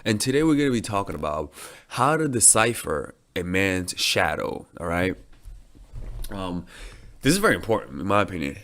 And today we're going to be talking about how to decipher a man's shadow. All right. Um, this is very important, in my opinion,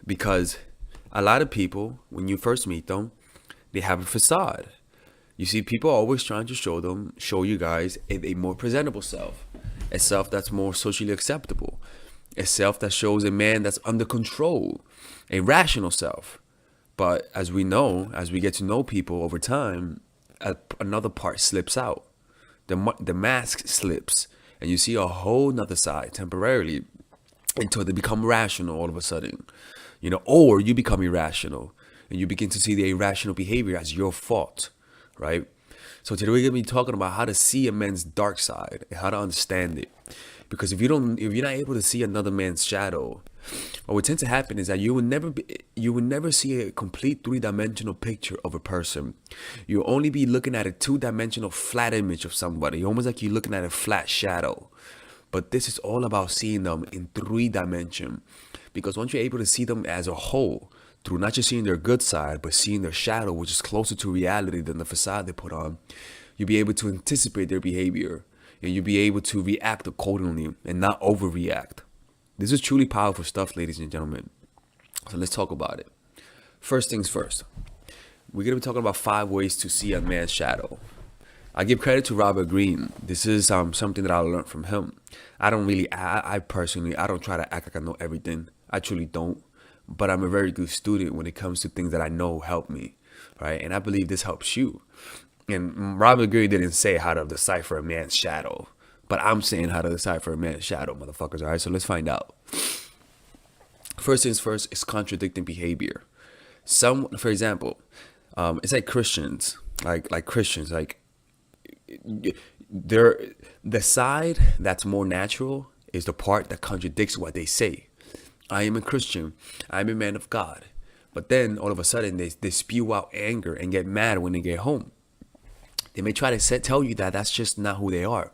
because a lot of people, when you first meet them, they have a facade. You see, people are always trying to show you guys a more presentable self, a self that's more socially acceptable, a self that shows a man that's under control, a rational self. But as we know, as we get to know people over time, another part slips out. The mask slips, and you see a whole nother side temporarily until they become rational all of a sudden, or you become irrational and you begin to see the irrational behavior as your fault, right? So today we're gonna be talking about how to see a man's dark side and how to understand it. Because if you're not able to see another man's shadow, what would tend to happen is that you will never see a complete three-dimensional picture of a person. You'll only be looking at a two-dimensional flat image of somebody, almost like you're looking at a flat shadow. But this is all about seeing them in three dimension. Because once you're able to see them as a whole, through not just seeing their good side, but seeing their shadow, which is closer to reality than the facade they put on, you'll be able to anticipate their behavior. And you'll be able to react accordingly and not overreact. This is truly powerful stuff, ladies and gentlemen. So let's talk about it. First things first, we're going to be talking about 5 ways to see a man's shadow. I give credit to Robert Greene. This is something that I learned from him. I personally, I don't try to act like I know everything. I truly don't. But I'm a very good student when it comes to things that I know help me, right? And I believe this helps you. And Robert Greene didn't say how to decipher a man's shadow. But I'm saying how to decipher a man's shadow, motherfuckers. All right, so let's find out. First things first is contradicting behavior. For example, it's like Christians, like Christians, like they're the side that's more natural is the part that contradicts what they say. I am a Christian. I'm a man of God. But then all of a sudden they spew out anger and get mad when they get home. They may try to tell you that that's just not who they are.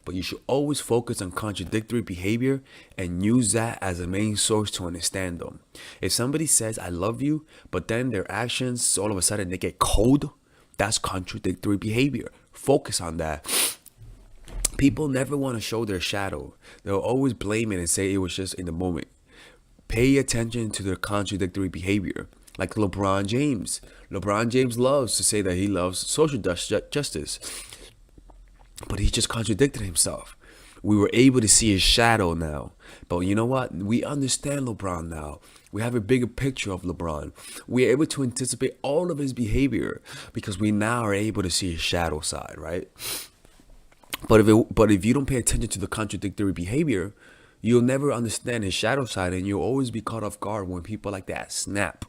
But you should always focus on contradictory behavior and use that as a main source to understand them. If somebody says, I love you, but then their actions, all of a sudden they get cold, that's contradictory behavior. Focus on that. People never want to show their shadow. They'll always blame it and say it was just in the moment. Pay attention to their contradictory behavior. Like LeBron James. LeBron James loves to say that he loves social justice. But he just contradicted himself. We were able to see his shadow now. But you know what? We understand LeBron now. We have a bigger picture of LeBron. We're able to anticipate all of his behavior because we now are able to see his shadow side, right? But if you don't pay attention to the contradictory behavior, you'll never understand his shadow side, and you'll always be caught off guard when people like that snap.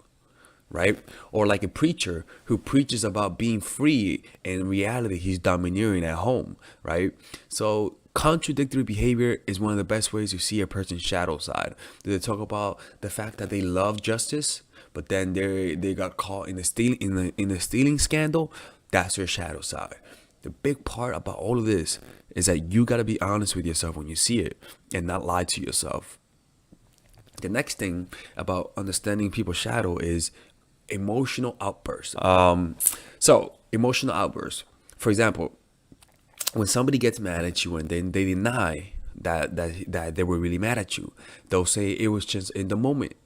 Right? Or like a preacher who preaches about being free, and in reality he's domineering at home, right? So contradictory behavior is one of the best ways to see a person's shadow side. They talk about the fact that they love justice, but then they got caught in the stealing scandal. That's their shadow side. The big part about all of this is that you got to be honest with yourself when you see it and not lie to yourself. The next thing about understanding people's shadow is emotional outbursts. So emotional outbursts. For example, when somebody gets mad at you and then they deny that they were really mad at you, they'll say it was just in the moment.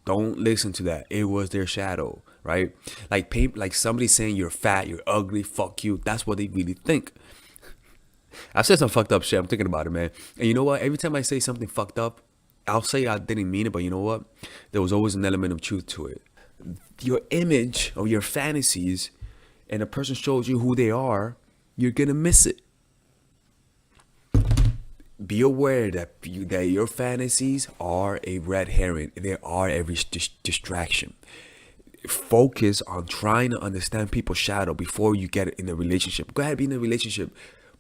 Don't listen to that. It was their shadow, right? Like somebody saying you're fat, you're ugly, fuck you. That's what they really think. I've said some fucked up shit. I'm thinking about it, man. And you know what? Every time I say something fucked up, I'll say I didn't mean it, but you know what? There was always an element of truth to it. Your image or your fantasies, and a person shows you who they are, you're gonna miss it. Be aware that your fantasies are a red herring. They are every distraction. Focus on trying to understand people's shadow before you get in a relationship. Go ahead, be in a relationship,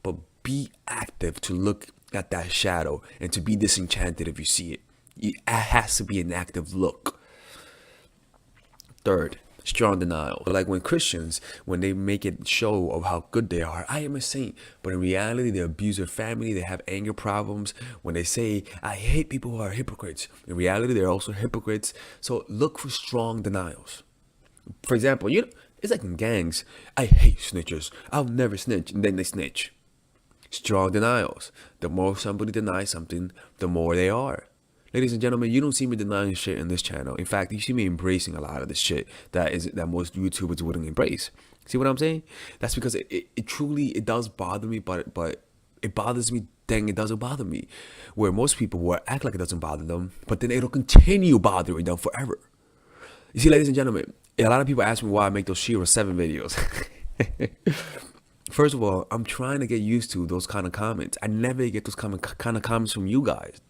but be active to look at that shadow and to be disenchanted if you see it. It has to be an active look. Third, strong denial. Like when Christians, when they make it show of how good they are, I am a saint, but in reality they abuse their family, they have anger problems. When they say I hate people who are hypocrites, in reality they're also hypocrites. So look for strong denials. For example, It's like in gangs. I hate snitchers. I'll never snitch. And then they snitch. Strong denials. The more somebody denies something, the more they are. Ladies and gentlemen, you don't see me denying shit in this channel. In fact, you see me embracing a lot of this shit that most YouTubers wouldn't embrace. See what I'm saying? That's because it truly does bother me, but it bothers me. Dang, it doesn't bother me. Where most people will act like it doesn't bother them, but then it'll continue bothering them forever. You see, ladies and gentlemen, a lot of people ask me why I make those Shira 7 videos. First of all, I'm trying to get used to those kind of comments. I never get those kind of comments from you guys.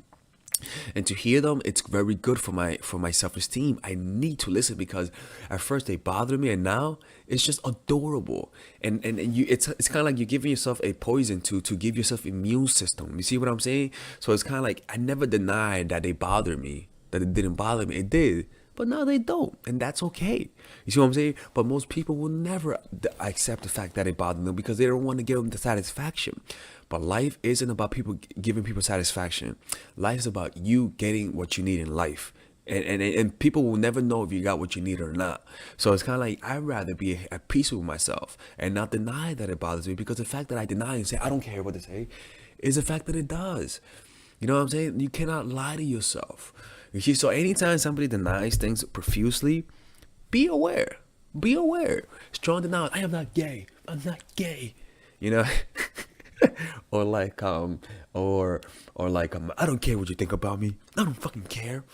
And to hear them, it's very good for my self-esteem. I need to listen because at first they bothered me, and now it's just adorable. And it's kind of like you're giving yourself a poison to give yourself immune system. You see what I'm saying? So it's kind of like I never denied that they bothered me, that it didn't bother me. It did. But now they don't, and that's okay. You see what I'm saying? But most people will never accept the fact that it bothers them because they don't want to give them the satisfaction. But life isn't about people giving people satisfaction. Life is about you getting what you need in life. And people will never know if you got what you need or not. So it's kind of like I'd rather be at peace with myself and not deny that it bothers me, because the fact that I deny and say I don't care what they say is the fact that it does. You know what I'm saying? You cannot lie to yourself. You see, so anytime somebody denies things profusely, be aware. Be aware. Strong denial. I am not gay. I'm not gay. You know? or like I don't care what you think about me. I don't fucking care.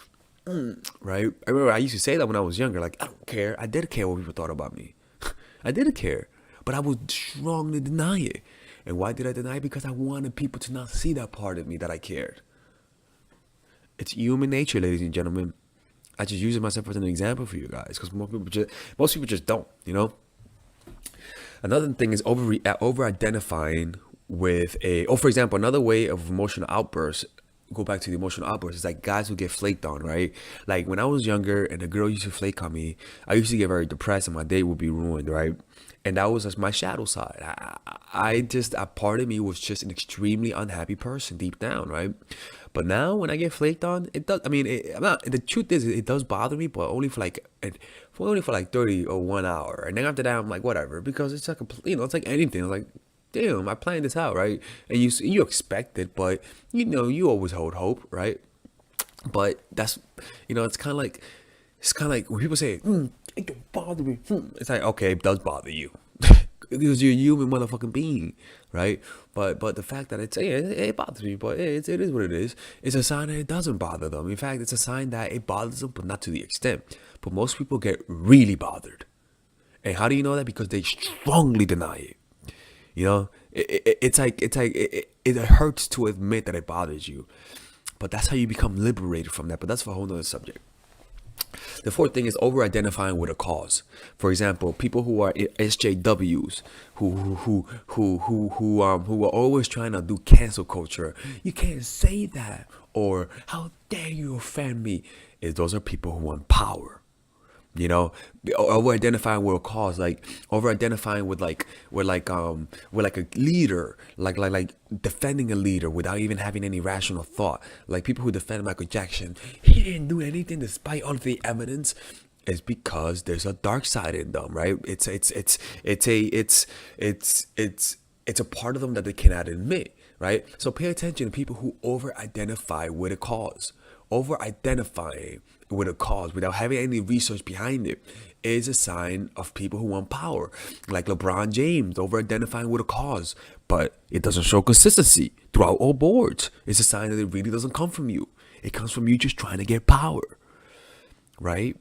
Right? I remember I used to say that when I was younger. Like, I don't care. I did care what people thought about me. I did care. But I would strongly deny it. And why did I deny it? Because I wanted people to not see that part of me that I cared. It's human nature, ladies and gentlemen. I just use myself as an example for you guys, because most people just don't, you know. Another thing is over identifying with for example, another way of emotional outbursts. Go back to the emotional outbursts. It's like guys who get flaked on, right? Like when I was younger and a girl used to flake on me, I used to get very depressed and my day would be ruined, right? And that was just my shadow side. A part of me was just an extremely unhappy person deep down, right? But now when I get flaked on, it does. I mean, the truth is, it does bother me, but only for like 30 or 1 hour, and then after that, I'm like, whatever, because it's like it's like anything. It's like, damn, I planned this out, right? And you expect it, but you always hold hope, right? But that's, it's kind of like when people say, it don't bother me. It's like, okay, it does bother you. Because you're a human motherfucking being, right? But the fact that it bothers me, but it is what it is. It's a sign that it doesn't bother them. In fact, it's a sign that it bothers them, but not to the extent. But most people get really bothered. And how do you know that? Because they strongly deny it. It hurts to admit that it bothers you. But that's how you become liberated from that. But that's for a whole nother subject. The fourth thing is over-identifying with a cause. For example, people who are SJWs, who are always trying to do cancel culture. You can't say that, or how dare you offend me? Those are people who want power. Over-identifying with a cause, like over-identifying with a leader, like defending a leader without even having any rational thought. Like people who defend Michael Jackson, he didn't do anything despite all of the evidence. Is because there's a dark side in them, right? It's a part of them that they cannot admit, right? So pay attention to people who over-identify with a cause. Over-identifying with a cause without having any research behind it is a sign of people who want power. Like LeBron James, over-identifying with a cause, but it doesn't show consistency throughout all boards. It's a sign that it really doesn't come from you. It comes from you just trying to get power, right?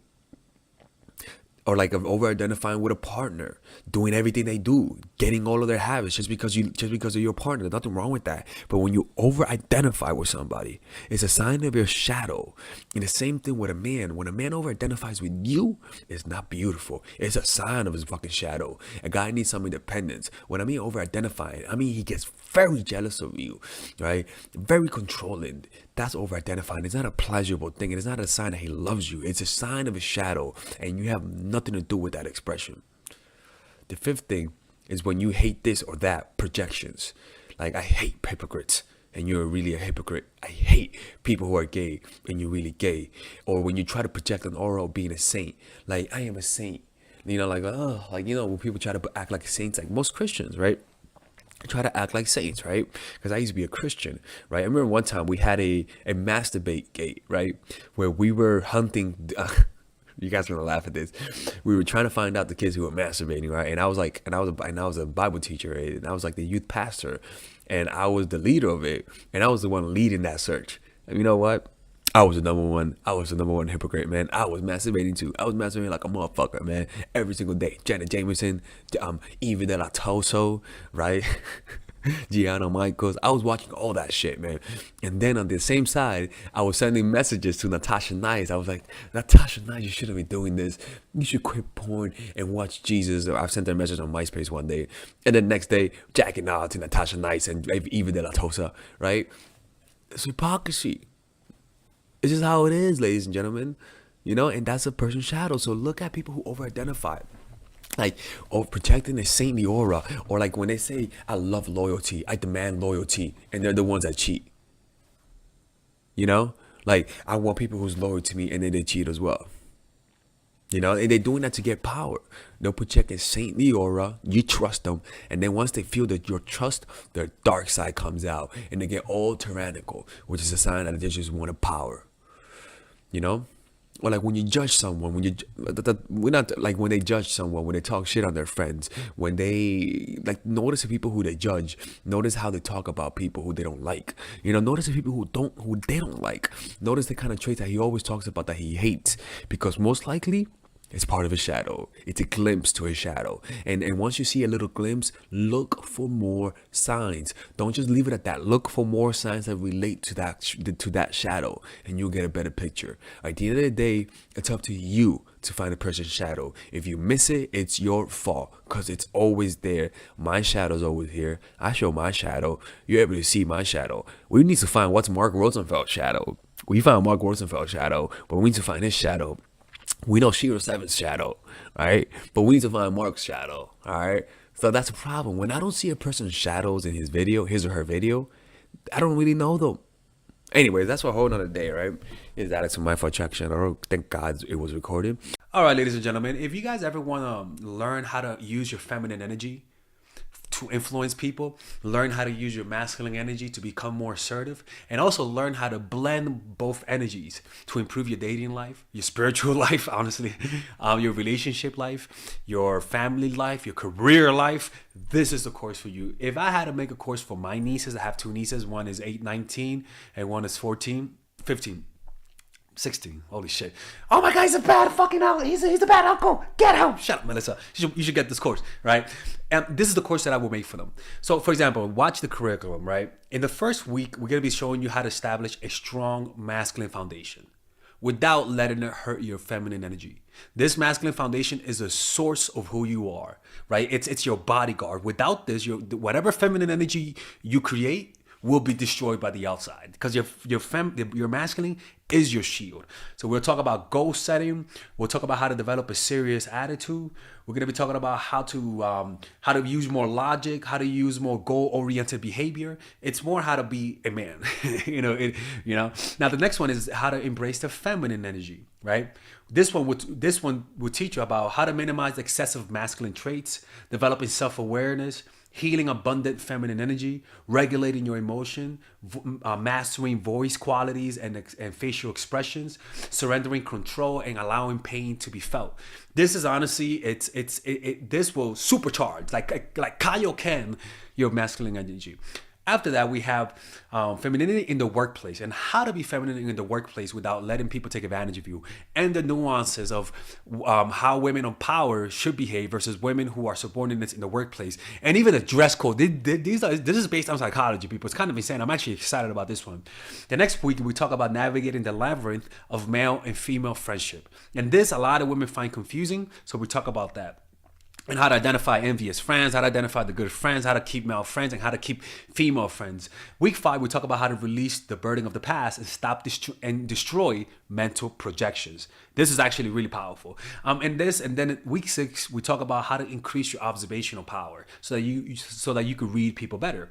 Or like over-identifying with a partner, doing everything they do, getting all of their habits just because of your partner. There's nothing wrong with that. But when you over-identify with somebody, it's a sign of your shadow. And the same thing with a man. When a man over-identifies with you, it's not beautiful. It's a sign of his fucking shadow. A guy needs some independence. When I mean over-identifying, I mean he gets very jealous of you, right? Very controlling. That's over-identifying. It's not a pleasurable thing. It is not a sign that he loves you. It's a sign of his shadow, and you have nothing to do with that expression. The fifth thing is when you hate this or that, projections. Like, I hate hypocrites, and you're really a hypocrite. I hate people who are gay, and you're really gay. Or when you try to project an aura of being a saint. Like, I am a saint. You know, like, oh, like, you know, when people try to act like saints, like most Christians, right? Try to act like saints, right? Because I used to be a Christian, right? I remember one time we had a masturbate gate, right? Where we were hunting. You guys are gonna laugh at this. We were trying to find out the kids who were masturbating, right? And I was like, and I was a Bible teacher, right? And I was like the youth pastor, and I was the leader of it, and I was the one leading that search. And you know what? I was the number one. I was the number one hypocrite, man. I was masturbating too. I was masturbating like a motherfucker, man. Every single day. Janet Jameson, Eva de la Toso, right? Gianna Michaels. I was watching all that shit, man. And then on the same side, I was sending messages to Natasha Nice. I was like, Natasha Nice, you shouldn't be doing this. You should quit porn and watch Jesus. I sent her a message on MySpace one day. And then next day, jacking out to Natasha Nice and Eva de la Tosa, right? It's hypocrisy. It's just how it is, ladies and gentlemen. You know, and that's a person's shadow. So look at people who over-identify. Like, or protecting a saintly aura. Or like when they say, I love loyalty, I demand loyalty. And they're the ones that cheat. You know? Like, I want people who's loyal to me and then they cheat as well. You know, and they're doing that to get power. They'll project a saintly aura. You trust them. And then once they feel that your trust, their dark side comes out. And they get all tyrannical, which is a sign that they just want a power. You know? Or like when you judge someone, we're not like when they judge someone, when they talk shit on their friends, when they like notice the people who they judge, notice how they talk about people who they don't like, you know, notice the people who they don't like, notice the kind of traits that he always talks about that he hates, because most likely it's part of his shadow. It's a glimpse to his shadow. And once you see a little glimpse, look for more signs. Don't just leave it at that. Look for more signs that relate to that shadow, and you'll get a better picture. At the end of the day, it's up to you to find a person's shadow. If you miss it, it's your fault, because it's always there. My shadow's always here. I show my shadow. You're able to see my shadow. We need to find what's Mark Rosenfeld's shadow. We found Mark Rosenfeld's shadow, but we need to find his shadow. We know Shiro 7's shadow, right? But we need to find Mark's shadow, all right? So that's a problem. When I don't see a person's shadows in his or her video, I don't really know them. Anyways, that's for a whole nother day, right? Is that it's a mindful attraction? Or thank God it was recorded. All right, ladies and gentlemen, if you guys ever want to learn how to use your feminine energy to influence people, learn how to use your masculine energy to become more assertive, and also learn how to blend both energies to improve your dating life, your spiritual life, honestly, your relationship life, your family life, your career life, this is the course for you. If I had to make a course for my nieces, I have two nieces, one is 19 and one is 15. 16. Holy shit. Oh my God, he's a bad fucking uncle. He's a bad uncle. Get him. Shut up, Melissa. You should get this course, right? And this is the course that I will make for them. So, for example, watch the curriculum, right? In the first week, we're going to be showing you how to establish a strong masculine foundation without letting it hurt your feminine energy. This masculine foundation is a source of who you are, right? It's your bodyguard. Without this, whatever feminine energy you create will be destroyed by the outside, because your masculine is your shield. So we'll talk about goal setting. We'll talk about how to develop a serious attitude. We're gonna be talking about how to use more logic, how to use more goal-oriented behavior. It's more how to be a man, you know. Now the next one is how to embrace the feminine energy, right? This one will teach you about how to minimize excessive masculine traits, developing self-awareness, healing abundant feminine energy, regulating your emotion, mastering voice qualities and facial expressions, surrendering control, and allowing pain to be felt. This is honestly, this will supercharge, like Kaioken, your masculine energy. After that, we have femininity in the workplace, and how to be feminine in the workplace without letting people take advantage of you, and the nuances of how women on power should behave versus women who are subordinates in the workplace, and even the dress code. This is based on psychology, people. It's kind of insane. I'm actually excited about this one. The next week, we talk about navigating the labyrinth of male and female friendship, and this a lot of women find confusing, so we talk about that. And how to identify envious friends, how to identify the good friends, how to keep male friends, and how to keep female friends. Week 5, we talk about how to release the burden of the past and stop and destroy mental projections. This is actually really powerful. And then in week 6, we talk about how to increase your observational power so that you could read people better.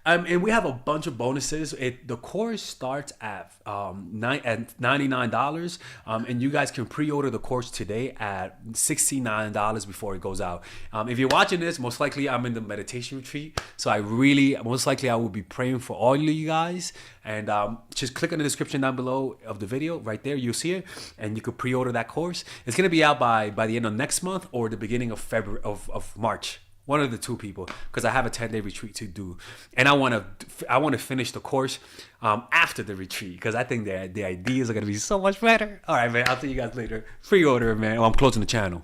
And we have a bunch of bonuses. The course starts at $99, and you guys can pre-order the course today at $69 before it goes out. If you're watching this, most likely I'm in the meditation retreat, so I will be praying for all of you guys. And just click on the description down below of the video. Right there, you'll see it, and you could pre-order that course. It's gonna be out by the end of next month or the beginning of February of March. One of the two people, because I have a 10-day retreat to do, and I want to finish the course after the retreat, because I think the ideas are gonna be so much better. All right, man. I'll see you guys later. Pre-order, man. I'm closing the channel.